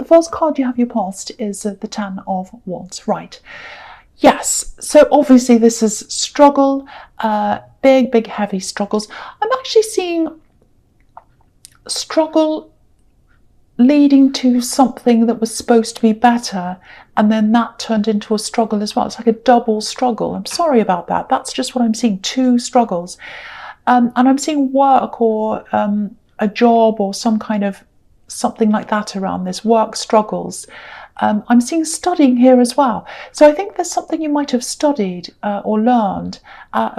first card you have your past is the Ten of Wands. Right. Yes. So obviously this is struggle, big, heavy struggles. I'm actually seeing struggle leading to something that was supposed to be better, and then that turned into a struggle as well. It's like a double struggle. I'm sorry about that. That's just what I'm seeing, two struggles. And I'm seeing work or a job or some kind of something like that around this, work struggles. I'm seeing studying here as well. So I think there's something you might have studied or learned.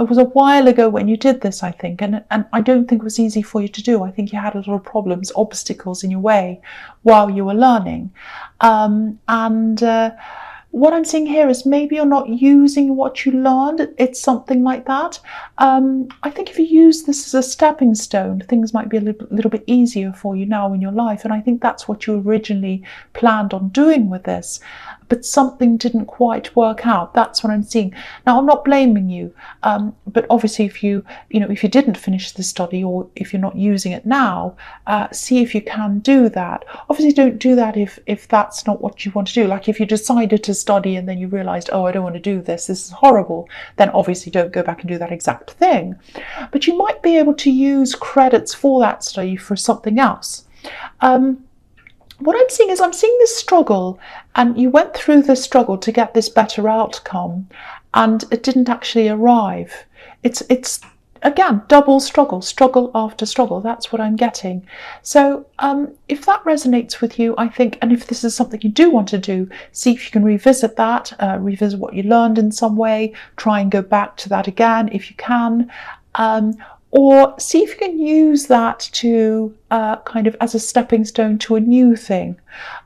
It was a while ago when you did this, I think, and I don't think it was easy for you to do. I think you had a lot of problems, obstacles in your way while you were learning. What I'm seeing here is maybe you're not using what you learned. It's something like that. I think if you use this as a stepping stone, things might be a little bit easier for you now in your life. And I think that's what you originally planned on doing with this. But something didn't quite work out. That's what I'm seeing. Now, I'm not blaming you, but obviously if you didn't finish the study, or if you're not using it now, see if you can do that. Obviously, don't do that if that's not what you want to do. Like if you decided to study and then you realized, oh, I don't want to do this, this is horrible, then obviously don't go back and do that exact thing. But you might be able to use credits for that study for something else. What I'm seeing is I'm seeing this struggle, and you went through the struggle to get this better outcome, and it didn't actually arrive. It's again, double struggle, struggle after struggle. That's what I'm getting. So if that resonates with you, I think, and if this is something you do want to do, see if you can revisit that, revisit what you learned in some way, try and go back to that again if you can. Or see if you can use that to kind of as a stepping stone to a new thing.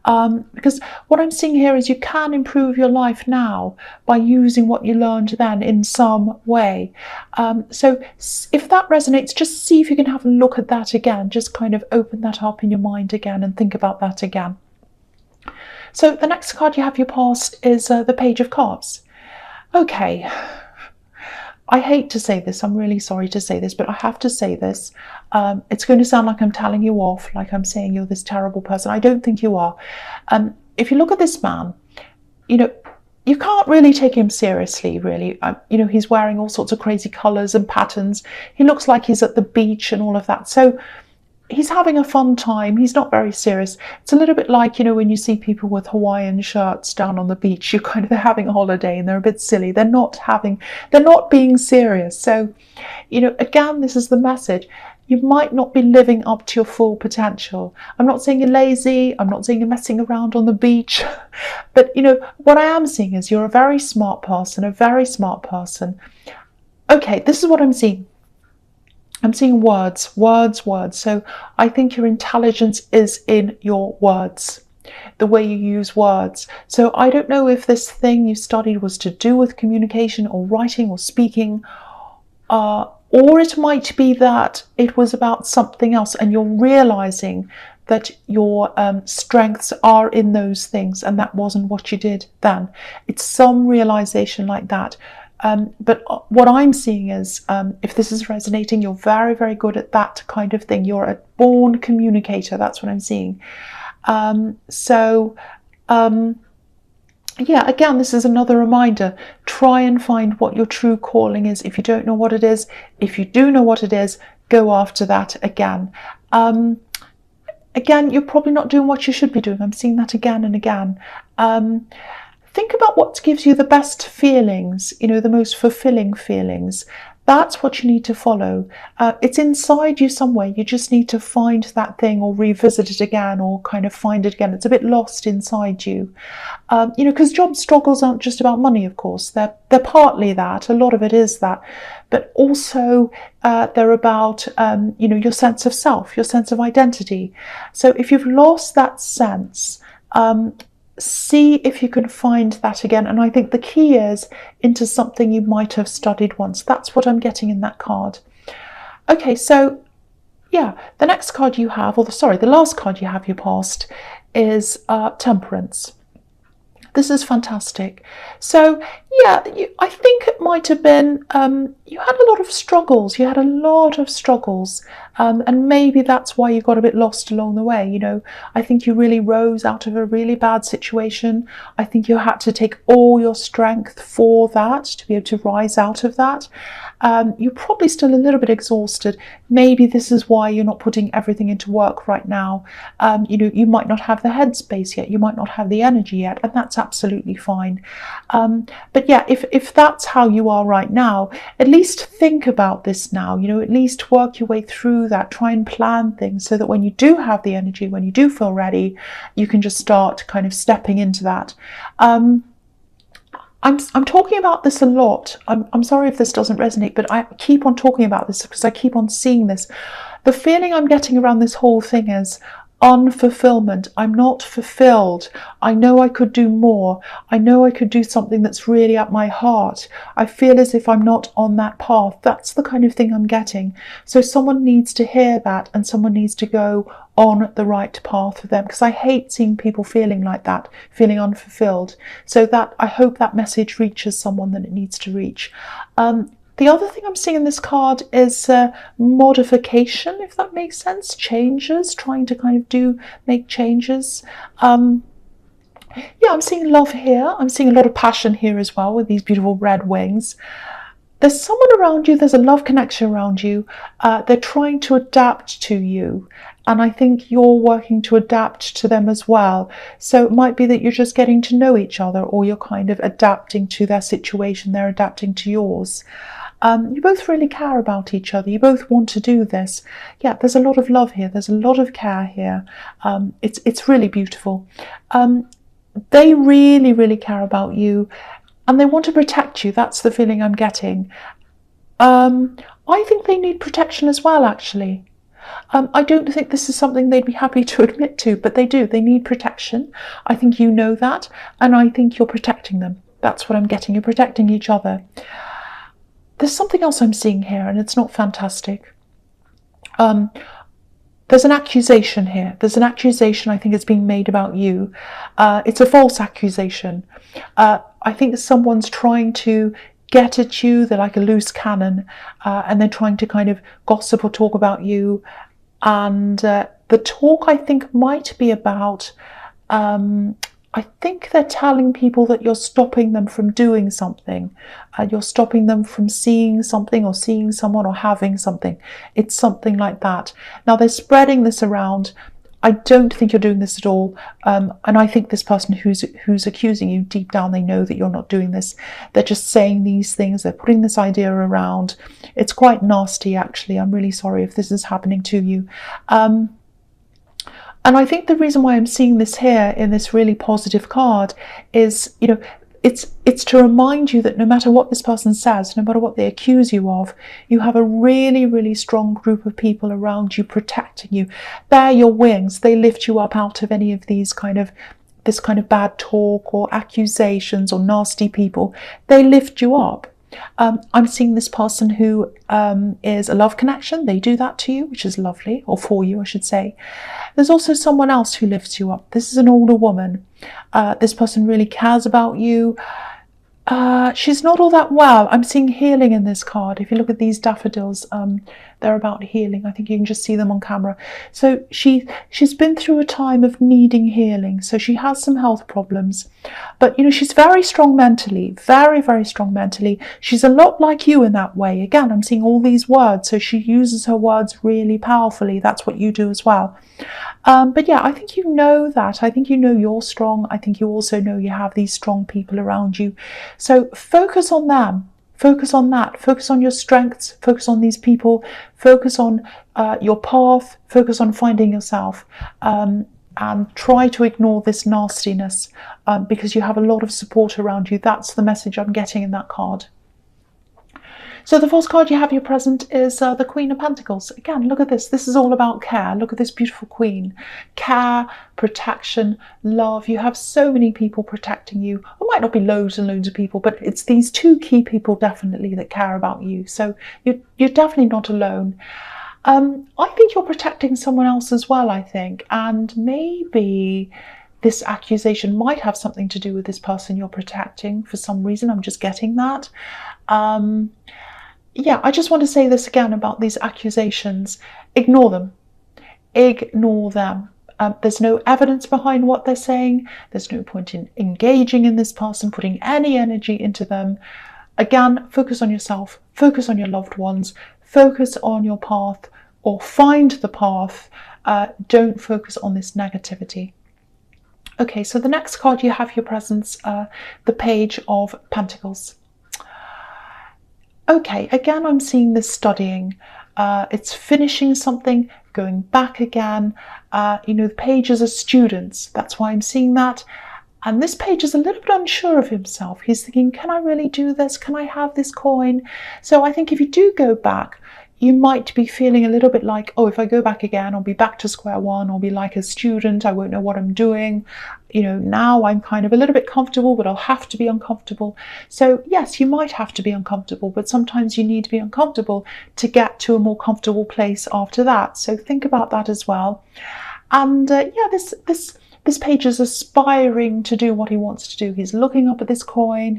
Because what I'm seeing here is you can improve your life now by using what you learned then in some way. So if that resonates, just see if you can have a look at that again. Just kind of open that up in your mind again and think about that again. So the next card you have your past is the Page of Cups. Okay. I hate to say this, I'm really sorry to say this, but I have to say this. It's going to sound like I'm telling you off, like I'm saying you're this terrible person. I don't think you are. If you look at this man, you can't really take him seriously, really. He's wearing all sorts of crazy colours and patterns. He looks like he's at the beach and all of that. So he's having a fun time. He's not very serious. It's a little bit like, when you see people with Hawaiian shirts down on the beach, they're having a holiday and they're a bit silly. They're not being serious. So, again, this is the message. You might not be living up to your full potential. I'm not saying you're lazy. I'm not saying you're messing around on the beach. But, what I am seeing is you're a very smart person, Okay, this is what I'm seeing. I'm seeing words. So I think your intelligence is in your words, the way you use words. So I don't know if this thing you studied was to do with communication or writing or speaking, or it might be that it was about something else and you're realizing that your strengths are in those things and that wasn't what you did then. It's some realization like that. But what I'm seeing is, if this is resonating, you're very, very good at that kind of thing. You're a born communicator. That's what I'm seeing. Yeah, again, this is another reminder. Try and find what your true calling is. If you don't know what it is, if you do know what it is, go after that again. Again, you're probably not doing what you should be doing. I'm seeing that again and again. Think about what gives you the best feelings, the most fulfilling feelings. That's what you need to follow. It's inside you somewhere. You just need to find that thing or revisit it again or kind of find it again. It's a bit lost inside you. Because job struggles aren't just about money, of course. They're partly that. A lot of it is that. But also they're about, your sense of self, your sense of identity. So if you've lost that sense, see if you can find that again. And I think the key is into something you might have studied once. That's what I'm getting in that card. Okay, so yeah, the next card you have, the last card you have your past is Temperance. This is fantastic. So Yeah, I think it might have been you had a lot of struggles. You had a lot of struggles, and maybe that's why you got a bit lost along the way. You know, I think you really rose out of a really bad situation. I think you had to take all your strength for that to be able to rise out of that. You're probably still a little bit exhausted. Maybe this is why you're not putting everything into work right now. You know, you might not have the headspace yet. You might not have the energy yet, and that's absolutely fine. But yeah, if that's how you are right now, at least think about this now, you know, at least work your way through that, try and plan things so that when you do have the energy, when you do feel ready, you can just start kind of stepping into that. I'm talking about this a lot. I'm sorry if this doesn't resonate, but I keep on talking about this because I keep on seeing this. The feeling I'm getting around this whole thing is unfulfillment. I'm not fulfilled. I know I could do more. I know I could do something that's really at my heart. I feel as if I'm not on that path. That's the kind of thing I'm getting. So someone needs to hear that, and someone needs to go on the right path for them, because I hate seeing people feeling like that, feeling unfulfilled. So that I hope that message reaches someone that it needs to reach. The other thing I'm seeing in this card is modification, if that makes sense. Changes, trying to kind of make changes. Yeah, I'm seeing love here. I'm seeing a lot of passion here as well with these beautiful red wings. There's someone around you, there's a love connection around you. They're trying to adapt to you. And I think you're working to adapt to them as well. So it might be that you're just getting to know each other, or you're kind of adapting to their situation, they're adapting to yours. You both really care about each other. You both want to do this. Yeah, there's a lot of love here. There's a lot of care here. It's really beautiful. They really, really care about you, and they want to protect you. That's the feeling I'm getting. I think they need protection as well, actually. I don't think this is something they'd be happy to admit to, but they do. They need protection. I think you know that, and I think you're protecting them. That's what I'm getting. You're protecting each other. There's something else I'm seeing here, and it's not fantastic. There's an accusation here. There's an accusation I think is being made about you. It's a false accusation. I think someone's trying to get at you. They're like a loose cannon, and they're trying to kind of gossip or talk about you. And the talk, I think, might be about I think they're telling people that you're stopping them from doing something. You're stopping them from seeing something, or seeing someone, or having something. It's something like that. Now they're spreading this around. I don't think you're doing this at all. And I think this person who's accusing you, deep down they know that you're not doing this. They're just saying these things. They're putting this idea around. It's quite nasty, actually. I'm really sorry if this is happening to you. And I think the reason why I'm seeing this here in this really positive card is, you know, it's to remind you that no matter what this person says, no matter what they accuse you of, you have a really, really strong group of people around you protecting you. They're your wings. They lift you up out of any of this kind of bad talk or accusations or nasty people. They lift you up. I'm seeing this person who is a love connection. They do that to you, which is lovely, or for you, I should say. There's also someone else who lifts you up. This is an older woman. This person really cares about you. She's not all that well. I'm seeing healing in this card. If you look at these daffodils, they're about healing. I think you can just see them on camera. So she's been through a time of needing healing. So she has some health problems. But, you know, she's very strong mentally. Very, very strong mentally. She's a lot like you in that way. Again, I'm seeing all these words. So she uses her words really powerfully. That's what you do as well. But yeah, I think you know that. I think you know you're strong. I think you also know you have these strong people around you. So focus on them. Focus on that. Focus on your strengths. Focus on these people. Focus on your path. Focus on finding yourself. And try to ignore this nastiness because you have a lot of support around you. That's the message I'm getting in that card. So the fourth card you have here present is the Queen of Pentacles. Again, look at this. This is all about care. Look at this beautiful queen. Care, protection, love. You have so many people protecting you. It might not be loads and loads of people, but it's these two key people definitely that care about you. So you're definitely not alone. I think you're protecting someone else as well, I think. And maybe this accusation might have something to do with this person you're protecting for some reason. I'm just getting that. Yeah, I just want to say this again about these accusations. Ignore them. Ignore them. There's no evidence behind what they're saying. There's no point in engaging in this person, putting any energy into them. Again, focus on yourself, focus on your loved ones, focus on your path, or find the path. Don't focus on this negativity. Okay, so the next card you have your presence, the Page of Pentacles. Okay, again, I'm seeing this studying. It's finishing something, going back again. The pages are students. That's why I'm seeing that. And this page is a little bit unsure of himself. He's thinking, can I really do this? Can I have this coin? So I think if you do go back, you might be feeling a little bit like, oh, if I go back again, I'll be back to square one. I'll be like a student. I won't know what I'm doing. Now I'm kind of a little bit comfortable, but I'll have to be uncomfortable. So yes, you might have to be uncomfortable, but sometimes you need to be uncomfortable to get to a more comfortable place after that. So think about that as well. And yeah, this page is aspiring to do what he wants to do. He's looking up at this coin.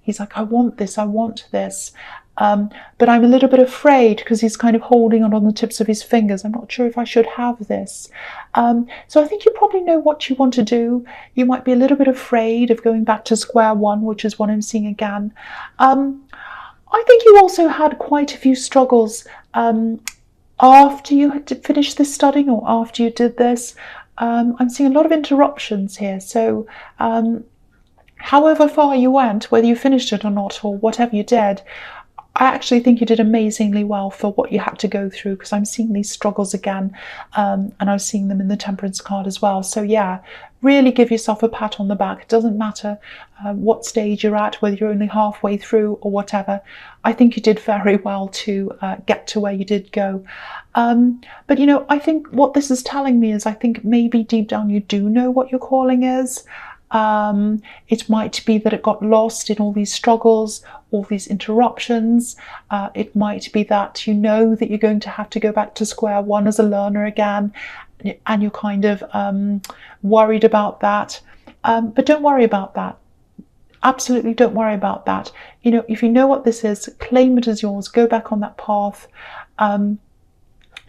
He's like, I want this, I want this. But I'm a little bit afraid because he's kind of holding on the tips of his fingers. I'm not sure if I should have this. So I think you probably know what you want to do. You might be a little bit afraid of going back to square one, which is what I'm seeing again. I think you also had quite a few struggles after you had finished this studying or after you did this. I'm seeing a lot of interruptions here. So however far you went, whether you finished it or not, or whatever you did, I actually think you did amazingly well for what you had to go through, because I'm seeing these struggles again, and I was seeing them in the Temperance card as well. So yeah, really give yourself a pat on the back. It doesn't matter what stage you're at, whether you're only halfway through or whatever. I think you did very well to get to where you did go. But I think what this is telling me is I think maybe deep down you do know what your calling is. It might be that it got lost in all these struggles, all these interruptions. It might be that you know that you're going to have to go back to square one as a learner again, and you're kind of worried about that. But don't worry about that. Absolutely don't worry about that. If you know what this is, claim it as yours. Go back on that path.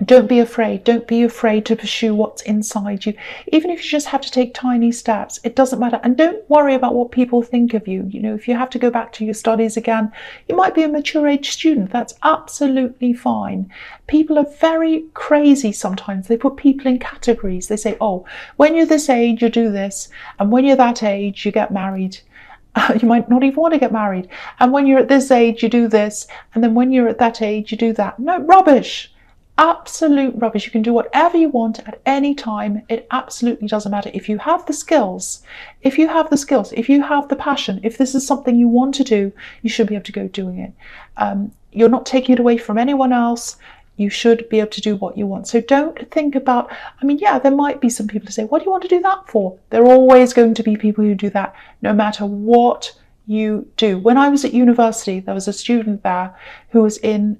Don't be afraid. Don't be afraid to pursue what's inside you. Even if you just have to take tiny steps, it doesn't matter. And don't worry about what people think of you. If you have to go back to your studies again, you might be a mature age student. That's absolutely fine. People are very crazy sometimes. They put people in categories. They say, oh, when you're this age, you do this. And when you're that age, you get married. You might not even want to get married. And when you're at this age, you do this. And then when you're at that age, you do that. No, rubbish. Absolute rubbish. You can do whatever you want at any time. It absolutely doesn't matter. If you have the skills, if you have the passion, if this is something you want to do, you should be able to go doing it. You're not taking it away from anyone else. You should be able to do what you want. So don't think about, yeah, there might be some people who say, what do you want to do that for? There are always going to be people who do that, no matter what you do. When I was at university, there was a student there who was in,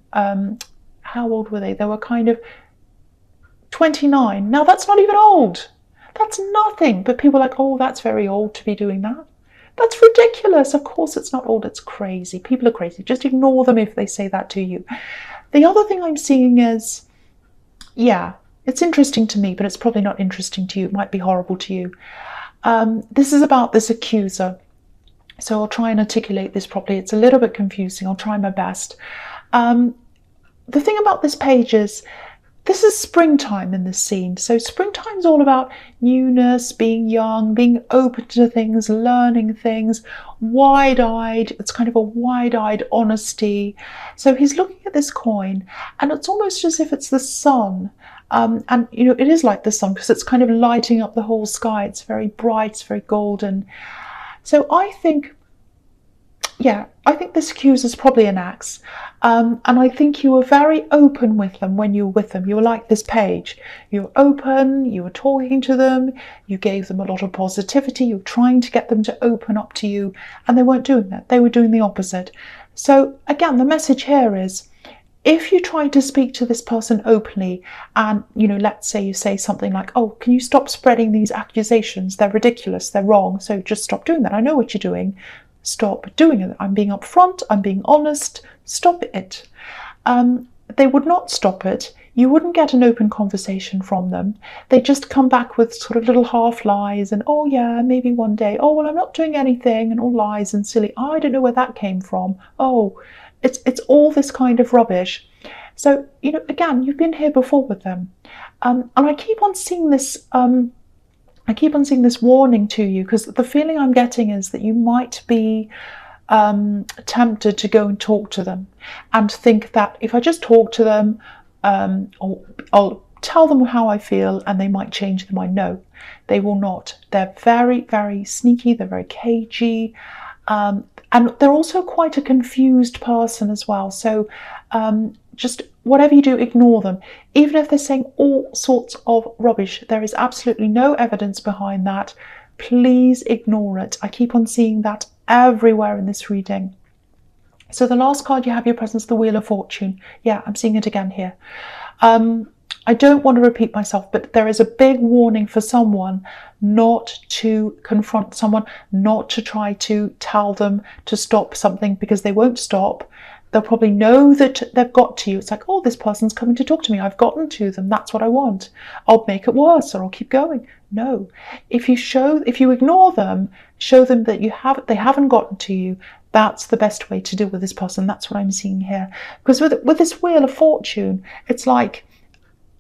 how old were they? They were kind of 29. Now that's not even old. That's nothing. But people are like, oh, that's very old to be doing that. That's ridiculous. Of course it's not old. It's crazy. People are crazy. Just ignore them if they say that to you. The other thing I'm seeing is, yeah, it's interesting to me, but it's probably not interesting to you. It might be horrible to you. This is about this accuser. So I'll try and articulate this properly. It's a little bit confusing. I'll try my best. The thing about this page is, this is springtime in this scene. So springtime's all about newness, being young, being open to things, learning things, wide-eyed. It's kind of a wide-eyed honesty. So he's looking at this coin, and it's almost as if it's the sun. And it is like the sun because it's kind of lighting up the whole sky. It's very bright, it's very golden. So I think this accuser is probably an axe. And I think you were very open with them when you were with them. You were like this page. You were open, you were talking to them, you gave them a lot of positivity, you were trying to get them to open up to you, and they weren't doing that. They were doing the opposite. So again, the message here is, if you try to speak to this person openly and, let's say you say something like, oh, can you stop spreading these accusations? They're ridiculous, they're wrong, so just stop doing that. I know what you're doing. Stop doing it. I'm being upfront, I'm being honest, stop it. They would not stop it. You wouldn't get an open conversation from them. They just come back with sort of little half lies and, oh yeah, maybe one day. Oh, well, I'm not doing anything, and all lies and silly. I don't know where that came from. Oh, it's all this kind of rubbish. So, again, you've been here before with them. And I keep on seeing this warning to you, because the feeling I'm getting is that you might be tempted to go and talk to them and think that if I just talk to them, I'll tell them how I feel and they might change their mind. No, they will not. They're very, very sneaky. They're very cagey. And they're also quite a confused person as well. So just whatever you do, ignore them. Even if they're saying all sorts of rubbish, there is absolutely no evidence behind that. Please ignore it. I keep on seeing that everywhere in this reading. So the last card you have, your presence, the Wheel of Fortune. Yeah, I'm seeing it again here. I don't want to repeat myself, but there is a big warning for someone not to confront someone, not to try to tell them to stop something, because they won't stop. They'll probably know that they've got to you. It's like, oh, this person's coming to talk to me. I've gotten to them. That's what I want. I'll make it worse, or I'll keep going. No. If you ignore them, show them that they haven't gotten to you. That's the best way to deal with this person. That's what I'm seeing here. Because with this Wheel of Fortune, it's like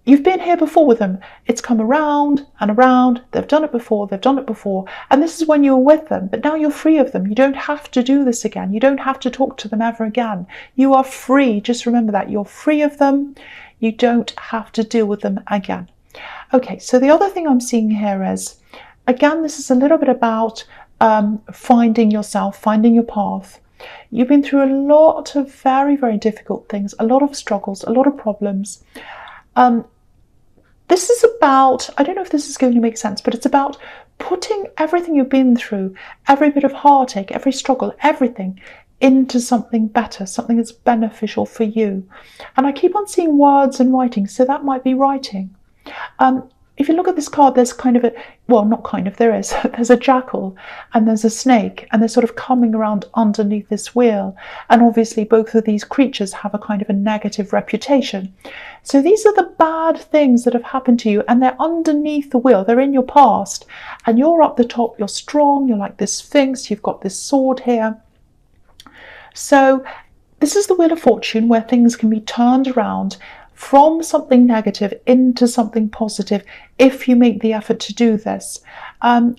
you've been here before with them. It's come around and around. They've done it before. And this is when you were with them. But now you're free of them. You don't have to do this again. You don't have to talk to them ever again. You are free. Just remember that. You're free of them. You don't have to deal with them again. Okay, so the other thing I'm seeing here is, again, this is a little bit about finding yourself, finding your path. You've been through a lot of very, very difficult things, a lot of struggles, a lot of problems. This is about, I don't know if this is going to make sense, but it's about putting everything you've been through, every bit of heartache, every struggle, everything into something better, something that's beneficial for you. And I keep on seeing words and writing, so that might be writing. If you look at this card, there's there is. There's a jackal and there's a snake, and they're sort of coming around underneath this wheel. And obviously both of these creatures have a kind of a negative reputation. So these are the bad things that have happened to you, and they're underneath the wheel. They're in your past, and you're up the top. You're strong. You're like this sphinx. You've got this sword here. So this is the Wheel of Fortune, where things can be turned around from something negative into something positive if you make the effort to do this. I'm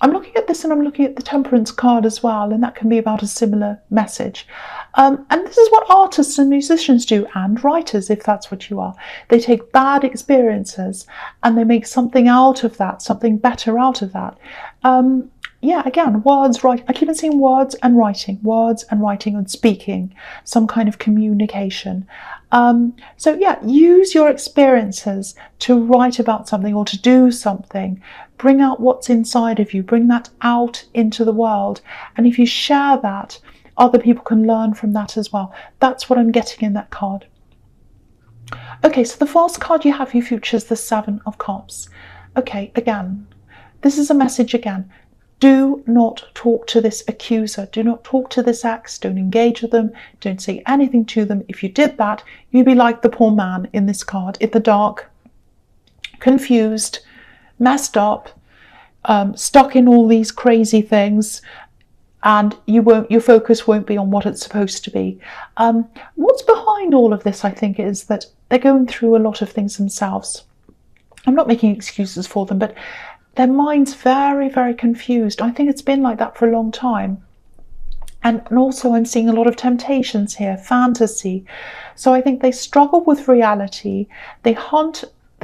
looking at this, and I'm looking at the Temperance card as well, and that can be about a similar message. And this is what artists and musicians do, and writers, if that's what you are. They take bad experiences and they make something out of that, something better out of that. Yeah, again, words, writing. I keep on seeing words and writing and speaking, some kind of communication. So yeah, use your experiences to write about something or to do something. Bring out what's inside of you, bring that out into the world. And if you share that, other people can learn from that as well. That's what I'm getting in that card. Okay, so the first card you have for your future is the Seven of Cups. Okay, again, this is a message again. Do not talk to this accuser. Do not talk to this ex. Don't engage with them. Don't say anything to them. If you did that, you'd be like the poor man in this card, in the dark, confused, messed up, stuck in all these crazy things, and your focus won't be on what it's supposed to be. What's behind all of this, I think, is that they're going through a lot of things themselves. I'm not making excuses for them, but their mind's very, very confused. I think it's been like that for a long time. And also I'm seeing a lot of temptations here, fantasy. So I think they struggle with reality. They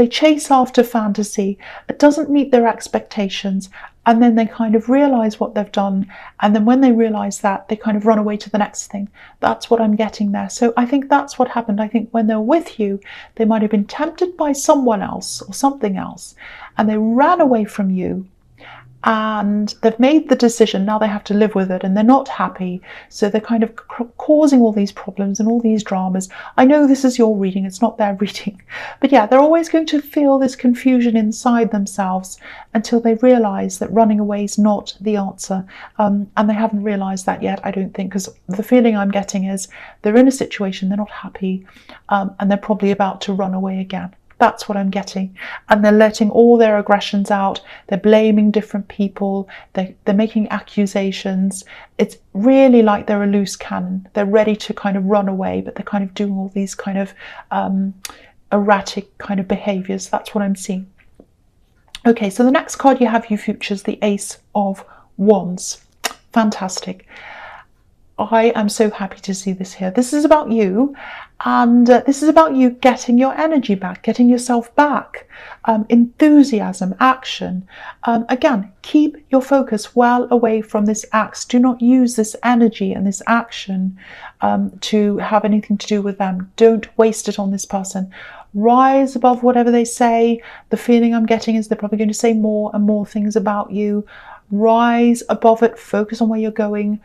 chase after fantasy. It doesn't meet their expectations. And then they kind of realize what they've done. And then when they realize that, they kind of run away to the next thing. That's what I'm getting there. So I think that's what happened. I think when they're with you, they might have been tempted by someone else or something else, and they ran away from you. and they've made the decision. Now they have to live with it, and they're not happy, so they're kind of causing all these problems and all these dramas. I know this is your reading, it's not their reading, but yeah, they're always going to feel this confusion inside themselves until they realize that running away is not the answer, and they haven't realized that yet, I don't think, because the feeling I'm getting is they're in a situation, they're not happy, and they're probably about to run away again. That's what I'm getting. And they're letting all their aggressions out. They're blaming different people. They're making accusations. It's really like they're a loose cannon. They're ready to kind of run away, but they're kind of doing all these kind of erratic kind of behaviors. That's what I'm seeing. Okay, so the next card you have, you futures, the Ace of Wands. Fantastic. I am so happy to see this here. This is about you, and this is about you getting your energy back, getting yourself back, enthusiasm, action. Again, keep your focus well away from this axe. Do not use this energy and this action to have anything to do with them. Don't waste it on this person. Rise above whatever they say. The feeling I'm getting is they're probably going to say more and more things about you. Rise above it, focus on where you're going.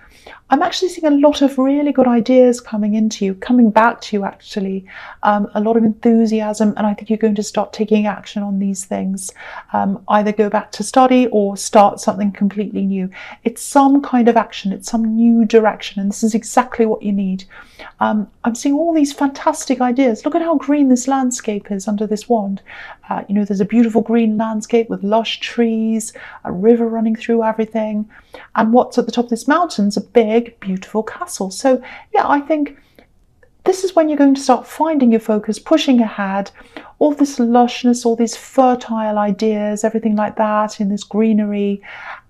I'm actually seeing a lot of really good ideas coming into you, coming back to you actually, a lot of enthusiasm, and I think you're going to start taking action on these things. Either go back to study or start something completely new. It's some kind of action, it's some new direction, and this is exactly what you need. I'm seeing all these fantastic ideas. Look at how green this landscape is under this wand. You know, there's a beautiful green landscape with lush trees, a river running through everything, and what's at the top of this mountain's a big, beautiful castle. So yeah, I think this is when you're going to start finding your focus, pushing ahead, all this lushness, all these fertile ideas, everything like that in this greenery.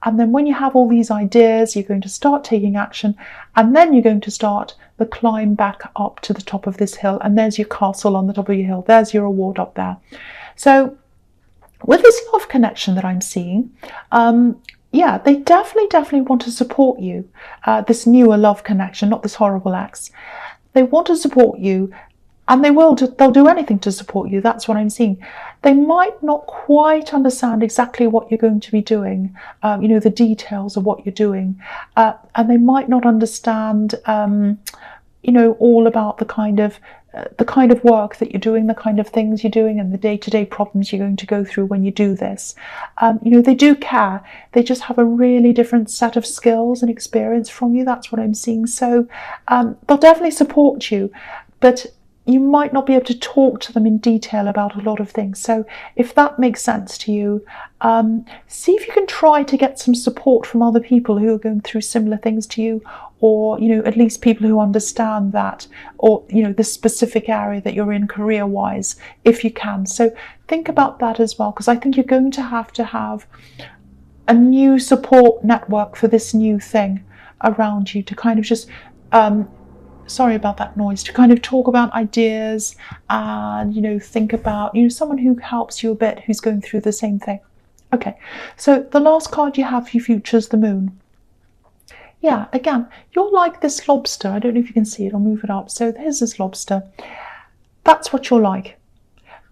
And then when you have all these ideas, you're going to start taking action, and then you're going to start the climb back up to the top of this hill. And there's your castle on the top of your hill. There's your reward up there. So with this love connection that I'm seeing, yeah, they definitely want to support you. This newer love connection, not this horrible ex. They want to support you, and they'll do anything to support you. That's what I'm seeing. They might not quite understand exactly what you're going to be doing, you know, the details of what you're doing, and they might not understand, you know, all about the kind of work that you're doing, the kind of things you're doing, and the day-to-day problems you're going to go through when you do this. You know, they do care. They just have a really different set of skills and experience from you. That's what I'm seeing. So they'll definitely support you, but you might not be able to talk to them in detail about a lot of things. So if that makes sense to you, see if you can try to get some support from other people who are going through similar things to you, or, you know, at least people who understand that, or, you know, the specific area that you're in career-wise, if you can. So think about that as well, because I think you're going to have a new support network for this new thing around you to kind of just, sorry about that noise, to kind of talk about ideas and, you know, think about, you know, someone who helps you a bit, who's going through the same thing. Okay, so the last card you have, you futures the moon. Yeah, again, you're like this lobster. I don't know if you can see it. I'll move it up. So there's this lobster. That's what you're like.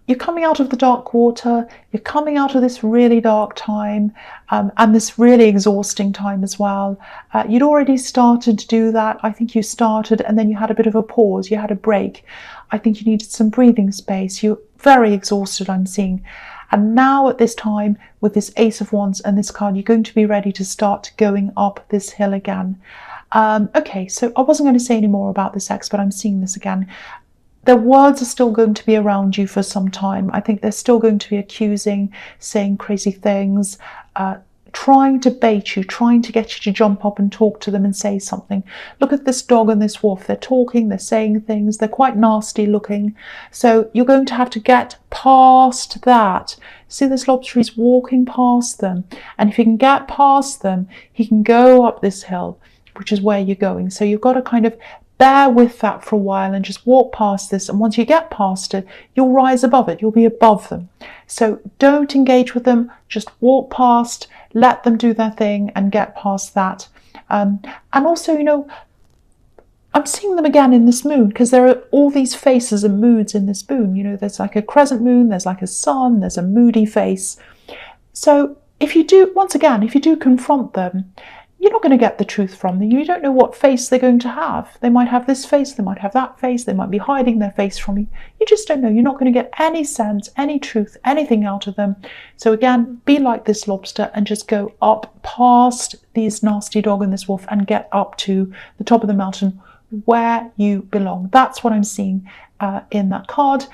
You're coming out of the dark water. You're coming out of this really dark time, and this really exhausting time as well. You'd already started to do that. I think you started, and then you had a bit of a pause. You had a break. I think you needed some breathing space. You're very exhausted, I'm seeing. And now at this time, with this Ace of Wands and this card, you're going to be ready to start going up this hill again. Okay, so I wasn't going to say any more about this ex, but I'm seeing this again. Their words are still going to be around you for some time. I think they're still going to be accusing, saying crazy things, trying to bait you, trying to get you to jump up and talk to them and say something. Look at this dog and this wolf. They're talking, they're saying things, they're quite nasty looking. So you're going to have to get past that. See, this lobster, he's walking past them. And if he can get past them, he can go up this hill, which is where you're going. So you've got to kind of bear with that for a while and just walk past this. And once you get past it, you'll rise above it. You'll be above them. So don't engage with them. Just walk past, let them do their thing and get past that. And also, you know, I'm seeing them again in this moon, because there are all these faces and moods in this moon. You know, there's like a crescent moon, there's like a sun, there's a moody face. So if you do, once again, if you do confront them, you're not going to get the truth from them. You don't know what face they're going to have. They might have this face, they might have that face, they might be hiding their face from you. You just don't know. You're not going to get any sense, any truth, anything out of them. So again, be like this lobster and just go up past this nasty dog and this wolf and get up to the top of the mountain where you belong. That's what I'm seeing in that card.